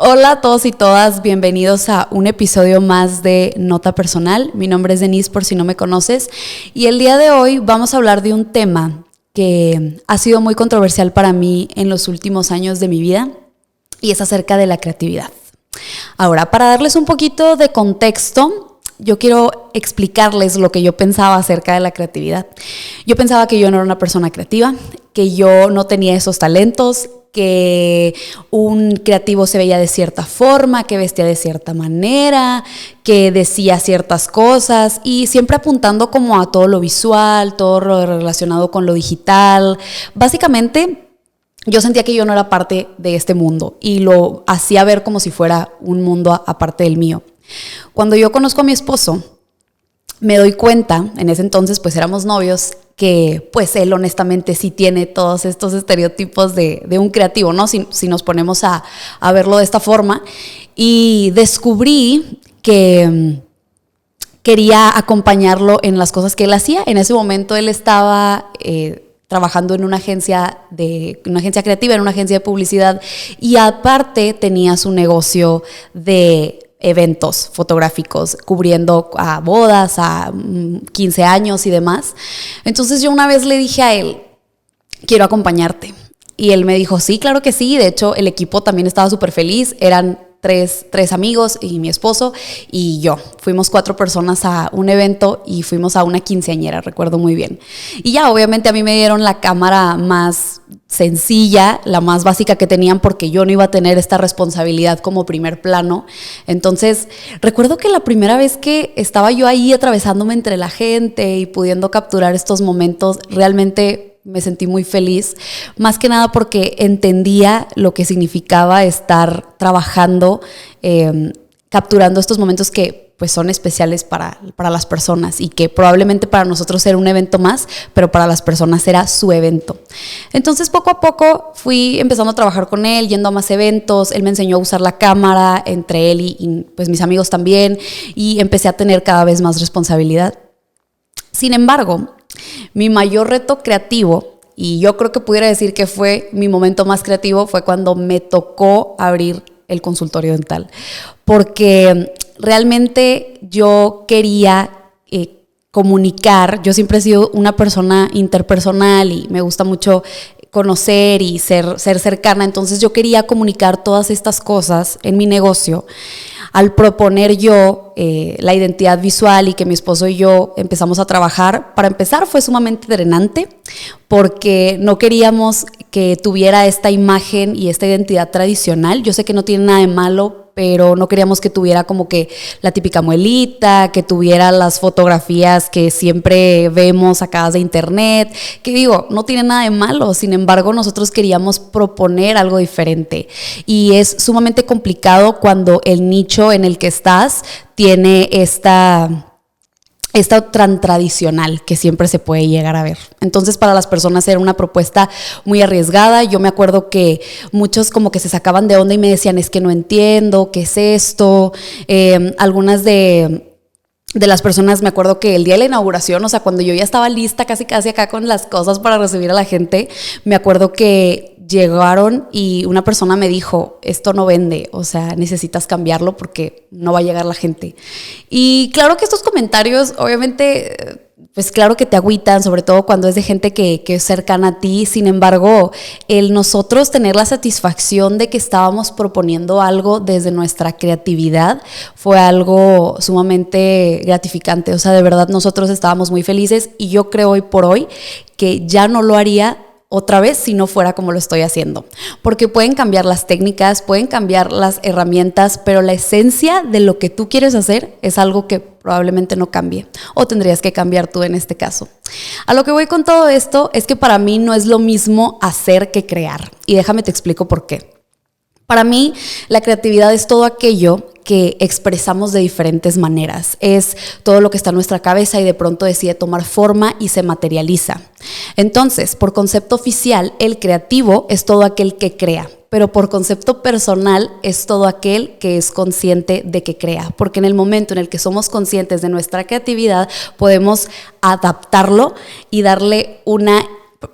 Hola a todos y todas, bienvenidos a un episodio más de Nota Personal. Mi nombre es Denise, por si no me conoces, y el día de hoy vamos a hablar de un tema que ha sido muy controversial para mí en los últimos años de mi vida, y es acerca de la creatividad. Ahora, para darles un poquito de contexto, yo quiero explicarles lo que yo pensaba acerca de la creatividad. Yo pensaba que yo no era una persona creativa, que yo no tenía esos talentos, que un creativo se veía de cierta forma, que vestía de cierta manera, que decía ciertas cosas, y siempre apuntando como a todo lo visual, todo lo relacionado con lo digital. Básicamente, yo sentía que yo no era parte de este mundo y lo hacía ver como si fuera un mundo aparte del mío. Cuando yo conozco a mi esposo, me doy cuenta, en ese entonces pues éramos novios, que pues él honestamente sí tiene todos estos estereotipos de un creativo, ¿no? Si nos ponemos a verlo de esta forma. Y descubrí que quería acompañarlo en las cosas que él hacía. En ese momento él estaba trabajando en una agencia creativa, en una agencia de publicidad, y aparte tenía su negocio de eventos fotográficos, cubriendo a bodas, a 15 años y demás. Entonces yo una vez le dije a él, quiero acompañarte. Y él me dijo, sí, claro que sí. De hecho, el equipo también estaba súper feliz. Eran tres amigos y mi esposo y yo. Fuimos 4 personas a un evento y fuimos a una quinceañera, recuerdo muy bien. Y ya, obviamente a mí me dieron la cámara más sencilla, la más básica que tenían, porque yo no iba a tener esta responsabilidad como primer plano. Entonces, recuerdo que la primera vez que estaba yo ahí atravesándome entre la gente y pudiendo capturar estos momentos, realmente me sentí muy feliz, más que nada porque entendía lo que significaba estar trabajando, capturando estos momentos que pues son especiales para las personas y que probablemente para nosotros era un evento más, pero para las personas era su evento. Entonces poco a poco fui empezando a trabajar con él, yendo a más eventos. Él me enseñó a usar la cámara, entre él y pues mis amigos también, y empecé a tener cada vez más responsabilidad. Sin embargo, mi mayor reto creativo, y yo creo que pudiera decir que fue mi momento más creativo, fue cuando me tocó abrir el consultorio dental, porque realmente yo quería comunicar. Yo siempre he sido una persona interpersonal y me gusta mucho conocer y ser cercana. Entonces yo quería comunicar todas estas cosas en mi negocio. Al proponer yo la identidad visual y que mi esposo y yo empezamos a trabajar, para empezar fue sumamente drenante, porque no queríamos que tuviera esta imagen y esta identidad tradicional. Yo sé que no tiene nada de malo, pero no queríamos que tuviera como que la típica muelita, que tuviera las fotografías que siempre vemos sacadas de internet, que digo, no tiene nada de malo. Sin embargo, nosotros queríamos proponer algo diferente, y es sumamente complicado cuando el nicho en el que estás tiene esta tan tradicional que siempre se puede llegar a ver. Entonces, para las personas era una propuesta muy arriesgada. Yo me acuerdo que muchos como que se sacaban de onda y me decían, es que no entiendo, ¿qué es esto? Algunas de las personas, me acuerdo que el día de la inauguración, o sea, cuando yo ya estaba lista casi acá con las cosas para recibir a la gente, me acuerdo que llegaron y una persona me dijo, esto no vende, o sea, necesitas cambiarlo porque no va a llegar la gente. Y claro que estos comentarios, obviamente, pues claro que te agüitan, sobre todo cuando es de gente que es cercana a ti. Sin embargo, el nosotros tener la satisfacción de que estábamos proponiendo algo desde nuestra creatividad fue algo sumamente gratificante. O sea, de verdad nosotros estábamos muy felices, y yo creo hoy por hoy que ya no lo haría otra vez si no fuera como lo estoy haciendo, porque pueden cambiar las técnicas, pueden cambiar las herramientas, pero la esencia de lo que tú quieres hacer es algo que probablemente no cambie, o tendrías que cambiar tú en este caso. A lo que voy con todo esto es que para mí no es lo mismo hacer que crear, y déjame te explico por qué. Para mí, la creatividad es todo aquello que expresamos de diferentes maneras. Es todo lo que está en nuestra cabeza y de pronto decide tomar forma y se materializa. Entonces, por concepto oficial, el creativo es todo aquel que crea, pero por concepto personal es todo aquel que es consciente de que crea, porque en el momento en el que somos conscientes de nuestra creatividad, podemos adaptarlo y darle una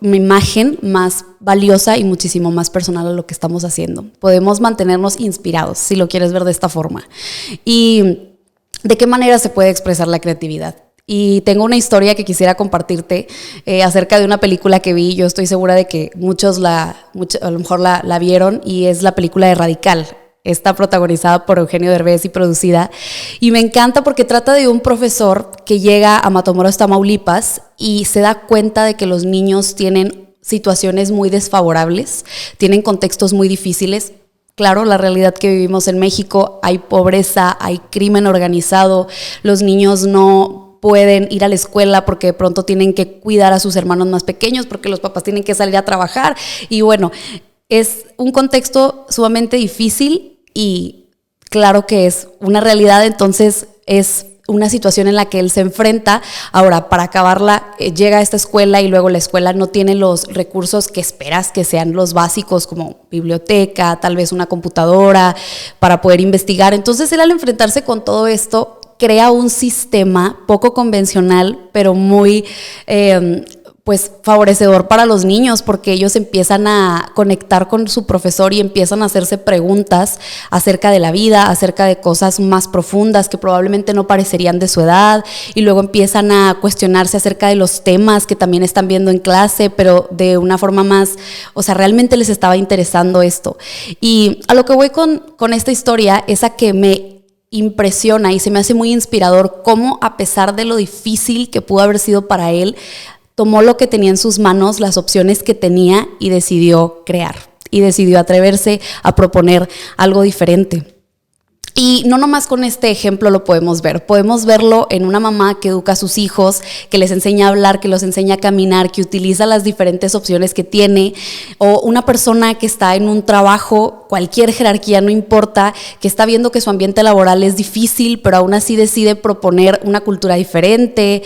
imagen más valiosa y muchísimo más personal a lo que estamos haciendo. Podemos mantenernos inspirados, si lo quieres ver de esta forma. ¿Y de qué manera se puede expresar la creatividad? Y tengo una historia que quisiera compartirte acerca de una película que vi. Yo estoy segura de que muchos a lo mejor la vieron, y es la película de Radical. Está protagonizada por Eugenio Derbez y producida. Y me encanta porque trata de un profesor que llega a Matamoros, Tamaulipas, y se da cuenta de que los niños tienen situaciones muy desfavorables, tienen contextos muy difíciles. Claro, la realidad que vivimos en México, hay pobreza, hay crimen organizado, los niños no pueden ir a la escuela porque de pronto tienen que cuidar a sus hermanos más pequeños porque los papás tienen que salir a trabajar. Y bueno, es un contexto sumamente difícil y claro que es una realidad, entonces es una situación en la que él se enfrenta. Ahora, para acabarla, llega a esta escuela y luego la escuela no tiene los recursos que esperas que sean los básicos, como biblioteca, tal vez una computadora para poder investigar. Entonces él, al enfrentarse con todo esto, crea un sistema poco convencional, pero muy pues favorecedor para los niños, porque ellos empiezan a conectar con su profesor y empiezan a hacerse preguntas acerca de la vida, acerca de cosas más profundas que probablemente no parecerían de su edad, y luego empiezan a cuestionarse acerca de los temas que también están viendo en clase, pero de una forma más, o sea, realmente les estaba interesando esto. Y a lo que voy con esta historia es a que me impresiona y se me hace muy inspirador cómo, a pesar de lo difícil que pudo haber sido para él, tomó lo que tenía en sus manos, las opciones que tenía, y decidió crear. Y decidió atreverse a proponer algo diferente. Y no nomás con este ejemplo lo podemos verlo en una mamá que educa a sus hijos, que les enseña a hablar, que los enseña a caminar, que utiliza las diferentes opciones que tiene, o una persona que está en un trabajo, cualquier jerarquía, no importa, que está viendo que su ambiente laboral es difícil, pero aún así decide proponer una cultura diferente,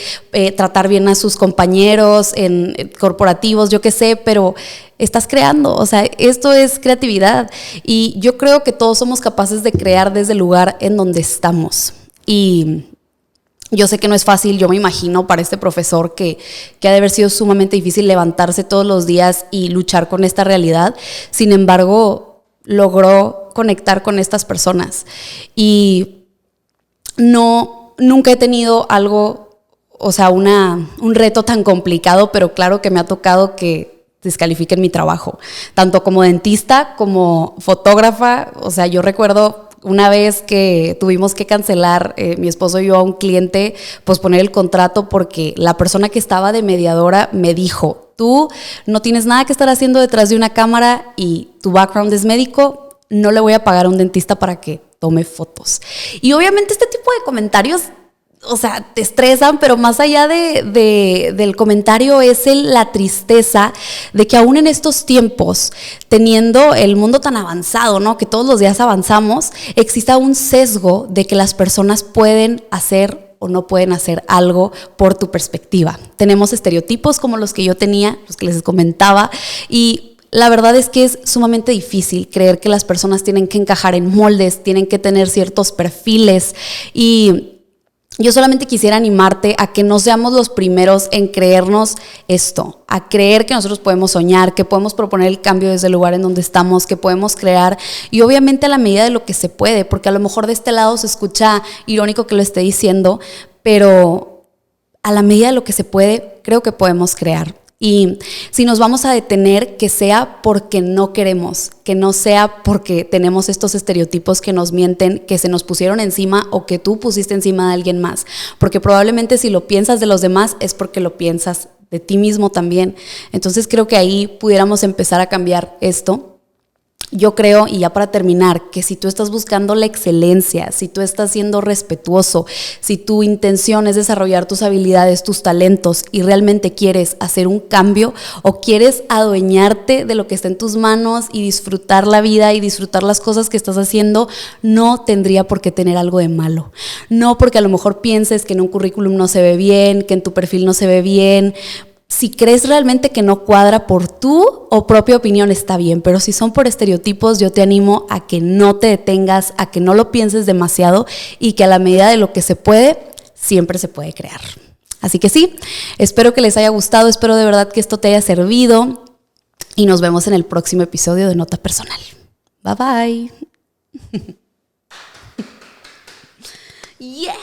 tratar bien a sus compañeros en corporativos, yo qué sé, pero estás creando. O sea, esto es creatividad, y yo creo que todos somos capaces de crear desde el lugar en donde estamos. Y yo sé que no es fácil, yo me imagino para este profesor que ha de haber sido sumamente difícil levantarse todos los días y luchar con esta realidad. Sin embargo, logró conectar con estas personas, y nunca he tenido algo, o sea, un reto tan complicado, pero claro que me ha tocado que descalifiquen mi trabajo, tanto como dentista como fotógrafa. O sea, yo recuerdo una vez que tuvimos que cancelar, mi esposo y yo, a un cliente, posponer el contrato porque la persona que estaba de mediadora me dijo: tú no tienes nada que estar haciendo detrás de una cámara y tu background es médico, no le voy a pagar a un dentista para que tome fotos. Y obviamente este tipo de comentarios, o sea, te estresan, pero más allá del comentario es la tristeza de que aún en estos tiempos, teniendo el mundo tan avanzado, ¿no?, que todos los días avanzamos, exista un sesgo de que las personas pueden hacer o no pueden hacer algo por tu perspectiva. Tenemos estereotipos como los que yo tenía, los que les comentaba, y la verdad es que es sumamente difícil creer que las personas tienen que encajar en moldes, tienen que tener ciertos perfiles. Y yo solamente quisiera animarte a que no seamos los primeros en creernos esto, a creer que nosotros podemos soñar, que podemos proponer el cambio desde el lugar en donde estamos, que podemos crear, y obviamente a la medida de lo que se puede, porque a lo mejor de este lado se escucha irónico que lo esté diciendo, pero a la medida de lo que se puede, creo que podemos crear. Y si nos vamos a detener, que sea porque no queremos, que no sea porque tenemos estos estereotipos que nos mienten, que se nos pusieron encima o que tú pusiste encima de alguien más. Porque probablemente si lo piensas de los demás es porque lo piensas de ti mismo también. Entonces creo que ahí pudiéramos empezar a cambiar esto. Yo creo, y ya para terminar, que si tú estás buscando la excelencia, si tú estás siendo respetuoso, si tu intención es desarrollar tus habilidades, tus talentos, y realmente quieres hacer un cambio o quieres adueñarte de lo que está en tus manos y disfrutar la vida y disfrutar las cosas que estás haciendo, no tendría por qué tener algo de malo. No porque a lo mejor pienses que en un currículum no se ve bien, que en tu perfil no se ve bien. Si crees realmente que no cuadra por tu o propia opinión, está bien, pero si son por estereotipos, yo te animo a que no te detengas, a que no lo pienses demasiado, y que a la medida de lo que se puede, siempre se puede crear. Así que sí, espero que les haya gustado, espero de verdad que esto te haya servido y nos vemos en el próximo episodio de Nota Personal. Bye bye. Yeah.